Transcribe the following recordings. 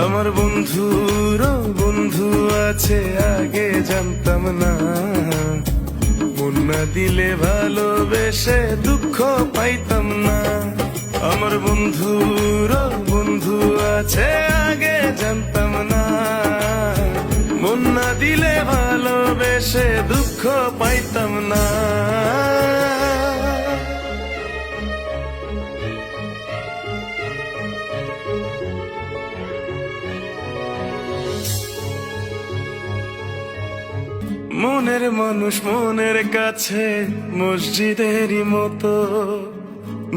আমার বন্ধুরও বন্ধু আছে আগে জানতাম না, মন না দিলে ভালোবেসে দুঃখ পাইতাম না। আমার বন্ধুরও বন্ধু আছে আগে জানতাম না, মন না দিলে ভালোবেসে দুঃখ পাইতাম না। মনের মানুষ মনের কাছে মসজিদেরই মতো,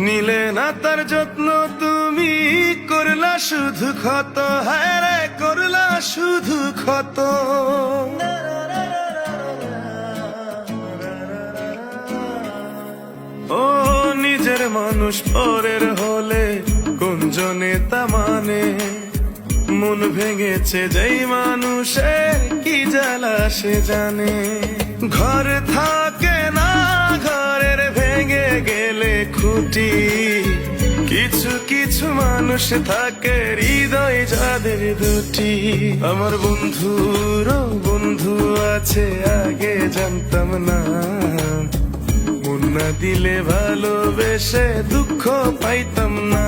নিলে না তার যত্ন তুমি করলা শুধু ক্ষত, হায় রে করলা শুধু ক্ষত। ও নিজের মানুষ পরের হলে কোন জনে তা মানে, মন ভেঙেছে যেই মানুষের কি জ্বালা সে জানে। ঘর থাকে না ঘরের ভেঙে গেলে খুঁটি, কিছু কিছু মানুষ থাকে হৃদয় যাদের দুটি। আমার বন্ধুরও বন্ধু আছে আগে জানতাম না, মন না দিলে ভালোবেসে দুঃখ পাইতাম না।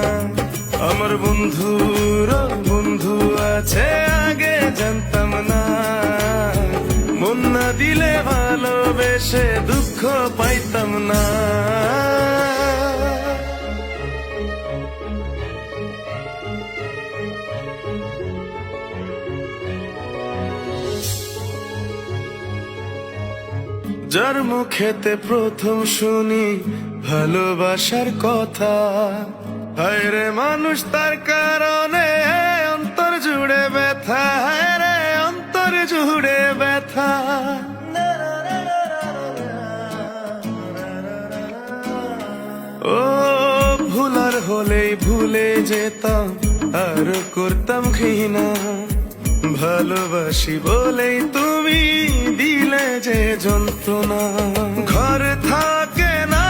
আমার বন্ধুর বন্ধু আছে আগে জানতাম না, মন না দিলে ভালোবেসে দুঃখ পাইতাম না। যার মুখেতে প্রথম শুনি ভালোবাসার কথা, হায় রে মানুষ তার কারণে অন্তর জুড়ে ব্যথা, হায় রে অন্তর জুড়ে ব্যথা। ও ভুলার হলেই ভুলে যেতাম আর করতাম ঘৃণা, ভালোবাসি বলেই তুমি দিলে যে যন্ত্রণা। ঘর থাকে না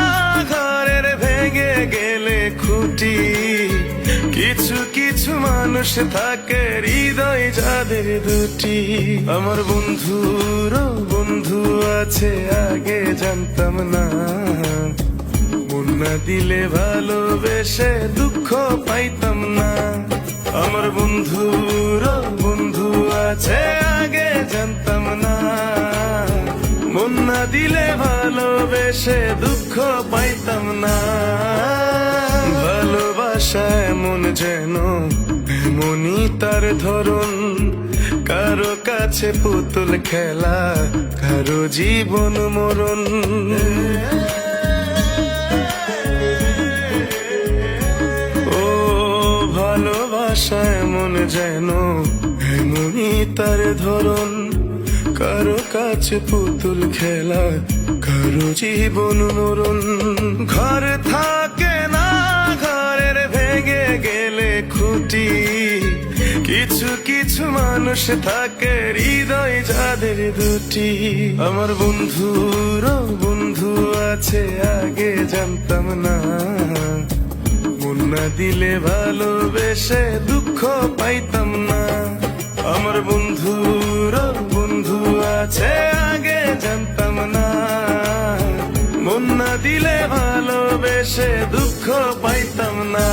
ঘরের ভেঙে গেলে খুঁটি, কিছু কিছু মানুষ থাকে হৃদয় যাদের দুটি। আমার বন্ধুরও বন্ধু আছে আগে জানতাম না, মন না দিলে ভালোবেসে দুঃখ পাইতাম না। আমার বন্ধুরও বন্ধু আছে আগে জানতাম না, মন না দিলে ভালোবেসে দুঃখ পাইতাম না। ভালোবাসা এমন যেন এমনই তার ধরন, কারো কাছে পুতুল খেলা কারো জীবন মরণ। ও ভালোবাসা এমন যেন এমনই তার ধরন, কারো কাছে পুতুল খেলা কারো জীবন মরণ। ঘর থাকে না ঘরের ভেঙে গেলে খুঁটি, কিছু কিছু মানুষ থাকে হৃদয় যাদের দুটি। আমার বন্ধুরও বন্ধু আছে আগে জানতাম না, মন না দিলে ভালোবেসে দুঃখ পাইতাম না। আমার বন্ধুর বন্ধু আছে আগে জানতাম না, মন না দিলে ভালোবেসে দুঃখ পাইতাম না।